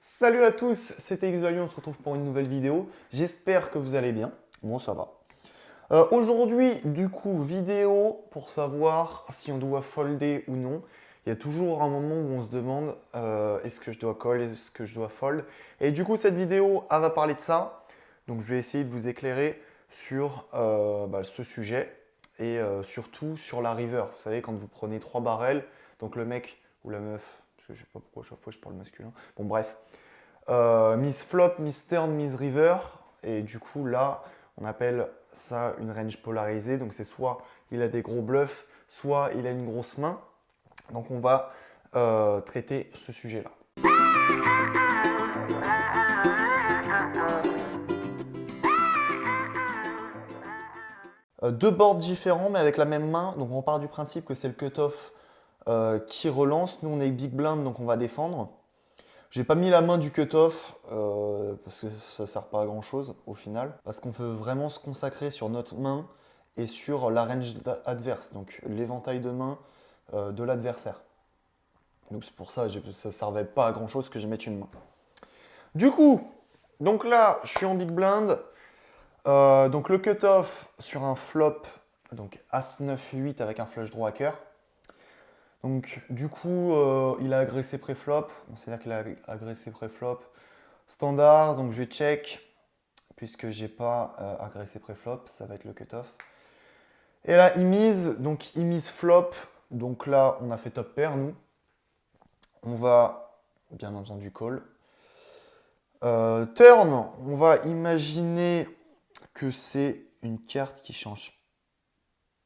Salut à tous, c'était XValue, on se retrouve pour une nouvelle vidéo. J'espère que vous allez bien. Moi, ça va. Aujourd'hui, du coup, vidéo pour savoir si on doit folder ou non. Il y a toujours un moment où on se demande est-ce que je dois call, est-ce que je dois fold. Et du coup, cette vidéo, elle va parler de ça. Donc, je vais essayer de vous éclairer sur ce sujet et surtout sur la river. Vous savez, quand vous prenez 3 barrels, donc le mec ou la meuf, parce que je sais pas pourquoi à chaque fois je parle masculin. Bon, bref. Miss Flop, Miss Turn, Miss River. Et du coup, là, on appelle ça une range polarisée. Donc, c'est soit il a des gros bluffs, soit il a une grosse main. Donc, on va traiter ce sujet-là. Deux boards différents, mais avec la même main. Donc, on part du principe que c'est le cutoff qui relance. Nous, on est big blind, donc on va défendre. J'ai pas mis la main du cutoff parce que ça sert pas à grand chose au final. Parce qu'on veut vraiment se consacrer sur notre main et sur la range adverse, donc l'éventail de main de l'adversaire. Donc c'est pour ça que ça servait pas à grand chose que je mette une main. Du coup, donc là, je suis en big blind. Donc le cutoff sur un flop, donc As-9-8 avec un flush draw à cœur. Donc du coup, il a agressé pré-flop, c'est-à-dire qu'il a agressé pré-flop standard, donc je vais check, puisque j'ai pas agressé pré-flop, ça va être le cutoff. Et là, il mise flop, donc là, on a fait top pair, nous. On va, bien entendu, call. Turn, on va imaginer que c'est une carte qui change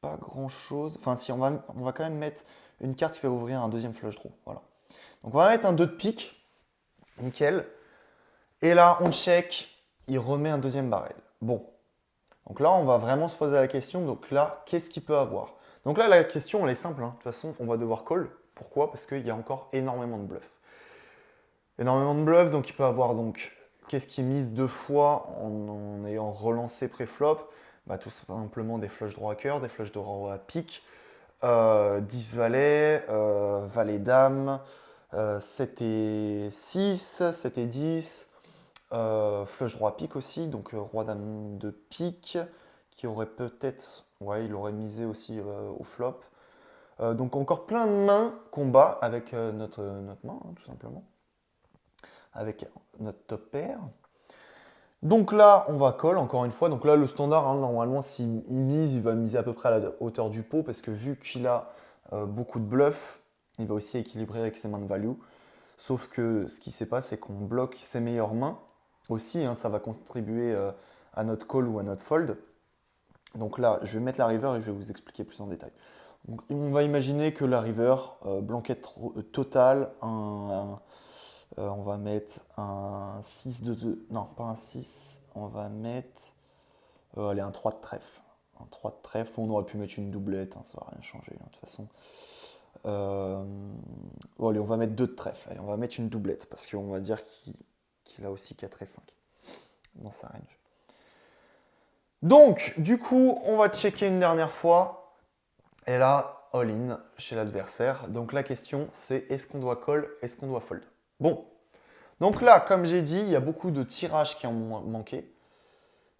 pas grand-chose. Enfin, si, on va quand même mettre une carte qui va ouvrir un deuxième flush draw, voilà. Donc on va mettre un 2 de pique, nickel. Et là, on check, il remet un deuxième barrel. Bon, donc là, on va vraiment se poser la question, donc là, qu'est-ce qu'il peut avoir? Donc là, la question, elle est simple, hein. De toute façon, on va devoir call. Pourquoi? Parce qu'il y a encore énormément de bluffs. Énormément de bluffs, donc il peut avoir, donc, qu'est-ce qu'il mise deux fois en ayant relancé pré-flop? Bah, tout simplement des flushs droit à cœur, des flushs droit à pique, 10 valet, valet dame, 7 et 6, 7 et 10, flush droit pique aussi, donc roi dame de pique, qui aurait peut-être, ouais, il aurait misé aussi au flop. Donc encore plein de mains qu'on bat avec notre main, hein, tout simplement, avec notre top pair. Donc là, on va call encore une fois. Donc là, le standard, hein, normalement, s'il mise, il va miser à peu près à la hauteur du pot, parce que vu qu'il a beaucoup de bluffs, il va aussi équilibrer avec ses mains de value. Sauf que ce qui s'est passé, c'est qu'on bloque ses meilleures mains aussi, hein, ça va contribuer à notre call ou à notre fold. Donc là, je vais mettre la river et je vais vous expliquer plus en détail. Donc, on va imaginer que la river, blanquette totale, on va mettre un 6 de 2, non pas un 6, on va mettre allez, un 3 de trèfle. Un 3 de trèfle, on aurait pu mettre une doublette, hein, ça va rien changer hein, de toute façon. Bon, allez, on va mettre 2 de trèfle, allez, on va mettre une doublette parce qu'on va dire qu'il a aussi 4 et 5 dans sa range. Donc, du coup, on va checker une dernière fois. Et là, all-in chez l'adversaire. Donc la question, c'est est-ce qu'on doit call, est-ce qu'on doit fold? Bon, donc là, comme j'ai dit, il y a beaucoup de tirages qui ont manqué.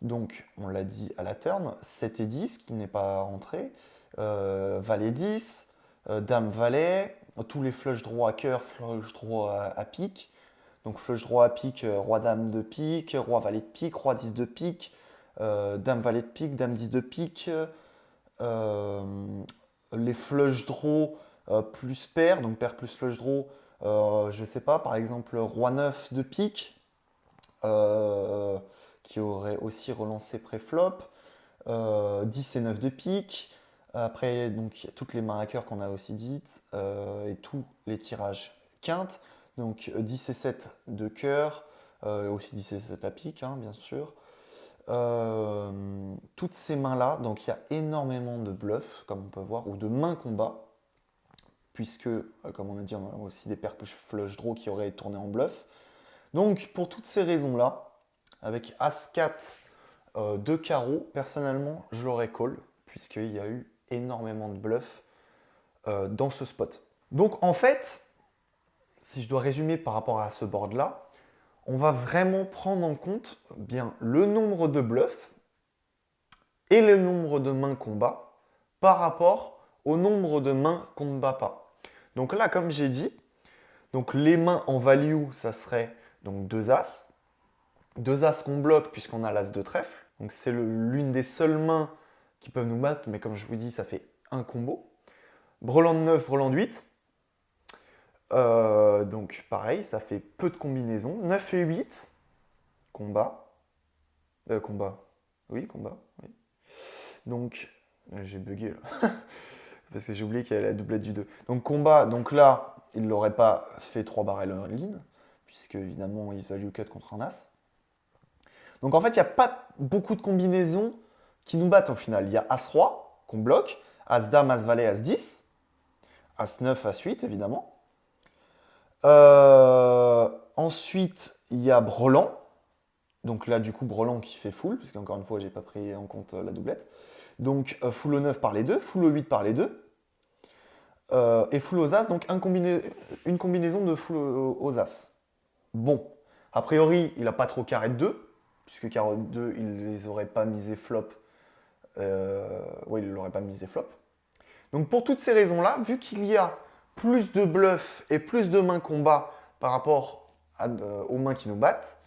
Donc, on l'a dit à la turn, 7 et 10 qui n'est pas rentré, valet 10, dame valet, tous les flush droit à cœur, flush droit à pique. Donc flush droit à pique, roi dame de pique, roi valet de pique, roi 10 de pique, dame valet de pique, dame 10 de pique, les flush draw plus pair, donc pair plus flush draw, je sais pas, par exemple roi 9 de pique, qui aurait aussi relancé pré-flop, 10 et 9 de pique, après donc il y a toutes les mains à cœur qu'on a aussi dites, et tous les tirages quintes, donc 10 et 7 de cœur, aussi 10 et 7 à pique, hein, bien sûr. Toutes ces mains-là, donc il y a énormément de bluffs, comme on peut voir, ou de mains combat, puisque, comme on a dit, on a aussi des paires flush draw qui auraient tourné en bluff. Donc, pour toutes ces raisons-là, avec As-4 de carreau, personnellement, je l'aurais call, puisqu'il y a eu énormément de bluffs dans ce spot. Donc, en fait, si je dois résumer par rapport à ce board-là, on va vraiment prendre en compte bien le nombre de bluffs et le nombre de mains qu'on bat par rapport au nombre de mains qu'on ne bat pas. Donc là, comme j'ai dit, donc les mains en value, ça serait donc 2 As. 2 As qu'on bloque puisqu'on a l'As de trèfle. Donc c'est l'une des seules mains qui peuvent nous battre, mais comme je vous dis, ça fait un combo. Brelan de 9, brelan de 8. Donc pareil, ça fait peu de combinaisons. 9 et 8, combat. Combat. Oui, combat. Oui. Donc, j'ai bugué là. Parce que j'ai oublié qu'il y avait la doublette du 2. Donc combat, donc là, il ne l'aurait pas fait 3 barrels en ligne, puisque évidemment, il value cut contre un As. Donc en fait, il n'y a pas beaucoup de combinaisons qui nous battent au final. Il y a As-Roi qu'on bloque, As-Dame, As-Valet, As-10, As-9, As-8 évidemment. Ensuite, il y a Brelan. Donc là, du coup, Brelan qui fait full, parce qu'encore une fois, j'ai pas pris en compte la doublette. Donc full au 9 par les deux, full au 8 par les deux. Et full aux As, donc une combinaison de full aux As. Bon, a priori, il n'a pas trop carré de 2, puisque carré de 2, il ne les aurait pas misé flop. Oui, il ne l'aurait pas misé flop. Donc pour toutes ces raisons-là, vu qu'il y a plus de bluffs et plus de mains combat par rapport aux mains qui nous battent,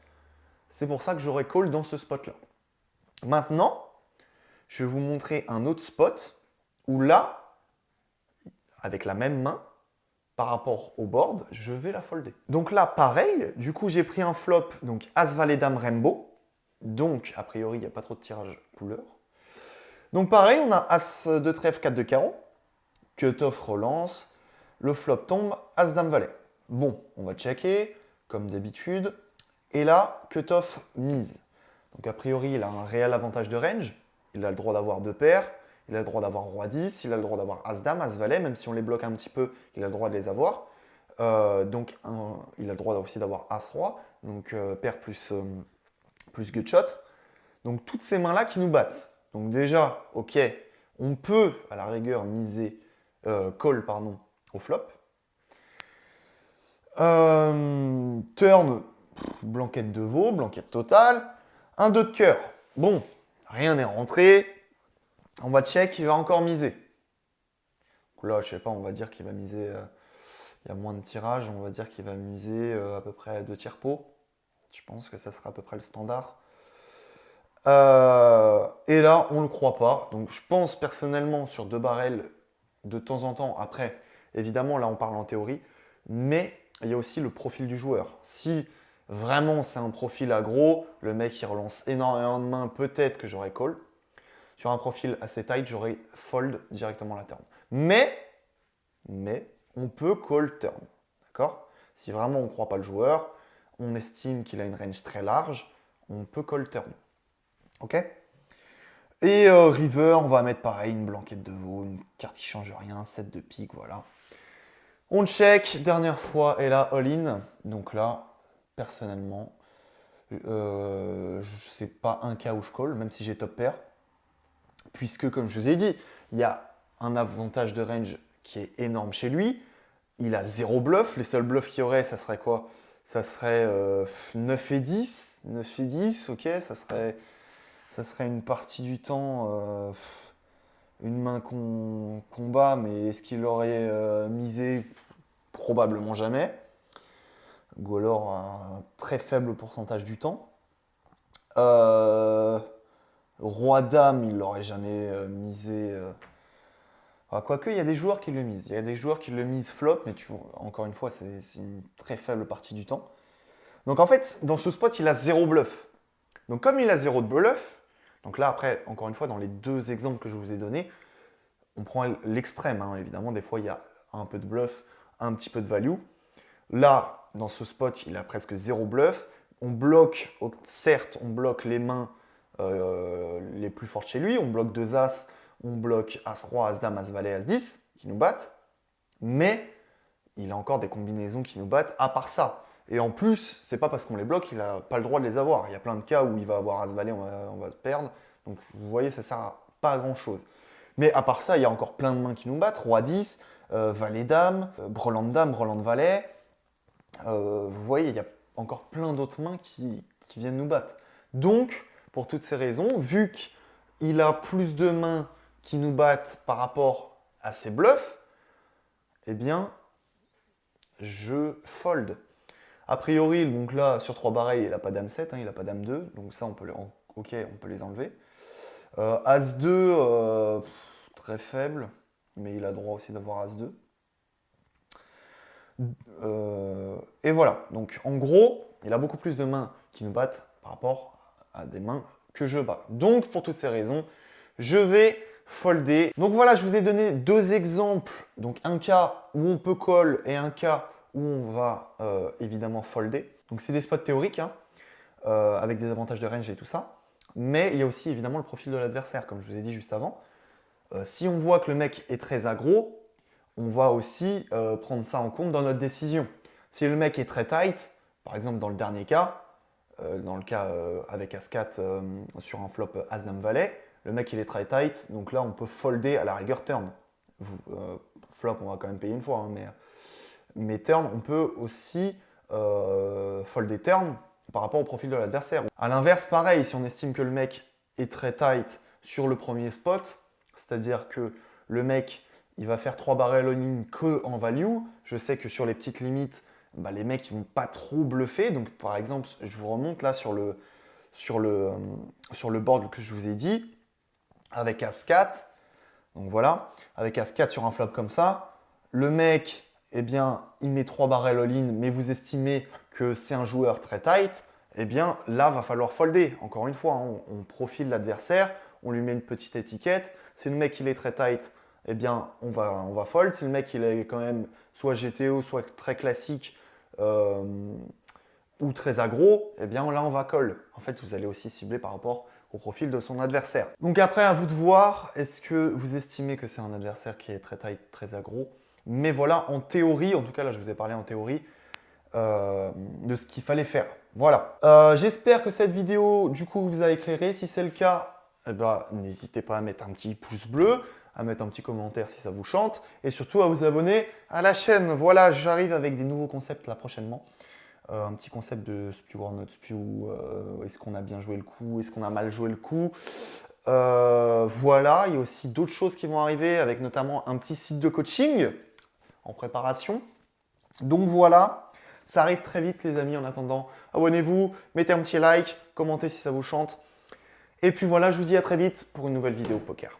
c'est pour ça que j'aurais call dans ce spot-là. Maintenant, je vais vous montrer un autre spot où là, avec la même main, par rapport au board, je vais la folder. Donc là, pareil, du coup, j'ai pris un flop, donc As, Valet, Dame, Rainbow. Donc, a priori, il n'y a pas trop de tirage couleur. Donc pareil, on a As de trèfle, 4 de carreau. Cut-off relance. Le flop tombe, As, Dame, Valet. Bon, on va checker, comme d'habitude. Et là, cut-off mise. Donc a priori, il a un réel avantage de range. Il a le droit d'avoir 2 paires. Il a le droit d'avoir Roi 10. Il a le droit d'avoir As-Dame, As-Valet. Même si on les bloque un petit peu, il a le droit de les avoir. Donc il a le droit aussi d'avoir As-Roi. Donc paire plus gutshot. Donc toutes ces mains-là qui nous battent. Donc déjà, ok, on peut à la rigueur miser call pardon, au flop. Turn, blanquette de veau, blanquette totale. Un 2 de cœur. Bon, rien n'est rentré. On va check, il va encore miser. Donc là, je sais pas, on va dire qu'il va miser. Il y a moins de tirage, on va dire qu'il va miser à peu près 2 tiers pot. Je pense que ça sera à peu près le standard. Et là, on ne le croit pas. Donc je pense personnellement sur 2 barrels de temps en temps. Après, évidemment, là on parle en théorie. Mais il y a aussi le profil du joueur. Si vraiment c'est un profil aggro, le mec il relance énormément de mains, peut-être que j'aurais call. Sur un profil assez tight, j'aurais fold directement la turn. Mais on peut call turn. D'accord? Si vraiment on ne croit pas le joueur, on estime qu'il a une range très large, on peut call turn. Ok? Et river, on va mettre pareil, une blanquette de veau, une carte qui change rien, 7 de pique, voilà. On check, dernière fois, et là, all-in. Donc là, personnellement, c'est pas un cas où je call, même si j'ai top pair. Puisque, comme je vous ai dit, il y a un avantage de range qui est énorme chez lui. Il a 0 bluff. Les seuls bluffs qu'il y aurait, ça serait quoi? Ça serait 9 et 10. 9 et 10, ok, ça serait une partie du temps, une main qu'on bat, mais est-ce qu'il aurait misé? Probablement jamais. Ou alors un très faible pourcentage du temps. Roi-Dame, il l'aurait jamais misé. Quoique, il y a des joueurs qui le misent. Il y a des joueurs qui le misent flop, mais encore une fois, c'est une très faible partie du temps. Donc en fait, dans ce spot, il a 0 bluff. Donc comme il a 0 de bluff, donc là après, encore une fois, dans les 2 exemples que je vous ai donnés, on prend l'extrême, hein, évidemment, des fois il y a un peu de bluff, un petit peu de value. Là, dans ce spot, il a presque 0 bluff. On bloque, certes, on bloque les mains les plus fortes chez lui, on bloque 2 As, on bloque As-Roi, As-Dame, As-Valet, As-10 qui nous battent, mais il a encore des combinaisons qui nous battent à part ça. Et en plus, c'est pas parce qu'on les bloque qu'il n'a pas le droit de les avoir. Il y a plein de cas où il va avoir As-Valet, on va perdre. Donc vous voyez, ça sert à pas à grand chose. Mais à part ça, il y a encore plein de mains qui nous battent. Roi 10, Valet Dame, Brelan de Dame, Brelan de Valet. Vous voyez, il y a encore plein d'autres mains qui viennent nous battre. Donc, pour toutes ces raisons, vu qu'il a plus de mains qui nous battent par rapport à ses bluffs, eh bien, je fold. A priori, donc là, sur 3 barreilles, il n'a pas dame 7, hein, il n'a pas dame 2, donc ça, on peut les enlever. As 2, très faible, mais il a droit aussi d'avoir As 2. Et voilà, donc en gros, il a beaucoup plus de mains qui nous battent par rapport à des mains que je bats. Donc, pour toutes ces raisons, je vais folder. Donc voilà, je vous ai donné 2 exemples. Donc un cas où on peut call et un cas où on va évidemment folder. Donc c'est des spots théoriques, hein, avec des avantages de range et tout ça. Mais il y a aussi évidemment le profil de l'adversaire, comme je vous ai dit juste avant. Si on voit que le mec est très aggro, on va aussi prendre ça en compte dans notre décision. Si le mec est très tight, par exemple dans le dernier cas, avec As-4 sur un flop As-Dame-Valet, le mec il est très tight, donc là on peut folder à la rigueur turn. Flop on va quand même payer une fois, hein, mais turn on peut aussi folder turn par rapport au profil de l'adversaire. A l'inverse pareil, si on estime que le mec est très tight sur le premier spot, c'est-à-dire que le mec il va faire 3 barrels all-in que en value, je sais que sur les petites limites, bah, les mecs ils vont pas trop bluffer, donc par exemple je vous remonte là sur le board que je vous ai dit, avec As-4, donc voilà, avec As-4 sur un flop comme ça, le mec, eh bien, il met 3 barrels all-in, mais vous estimez que c'est un joueur très tight, eh bien, là, va falloir folder. Encore une fois, hein, on profile l'adversaire, on lui met une petite étiquette. Si le mec, il est très tight, eh bien, on va fold. Si le mec, il est quand même soit GTO, soit très classique, ou très aggro, eh bien là on va call. En fait, vous allez aussi cibler par rapport au profil de son adversaire. Donc après, à vous de voir, est-ce que vous estimez que c'est un adversaire qui est très tight, très aggro? Mais voilà, en théorie, en tout cas là je vous ai parlé en théorie, de ce qu'il fallait faire. Voilà. J'espère que cette vidéo, du coup, vous a éclairé. Si c'est le cas, eh ben, n'hésitez pas à mettre un petit pouce bleu, à mettre un petit commentaire si ça vous chante, et surtout à vous abonner à la chaîne. Voilà, j'arrive avec des nouveaux concepts là prochainement. Un petit concept de spew or not spew, est-ce qu'on a bien joué le coup, est-ce qu'on a mal joué le coup. Voilà, il y a aussi d'autres choses qui vont arriver, avec notamment un petit site de coaching en préparation. Donc voilà, ça arrive très vite les amis. En attendant, abonnez-vous, mettez un petit like, commentez si ça vous chante. Et puis voilà, je vous dis à très vite pour une nouvelle vidéo poker.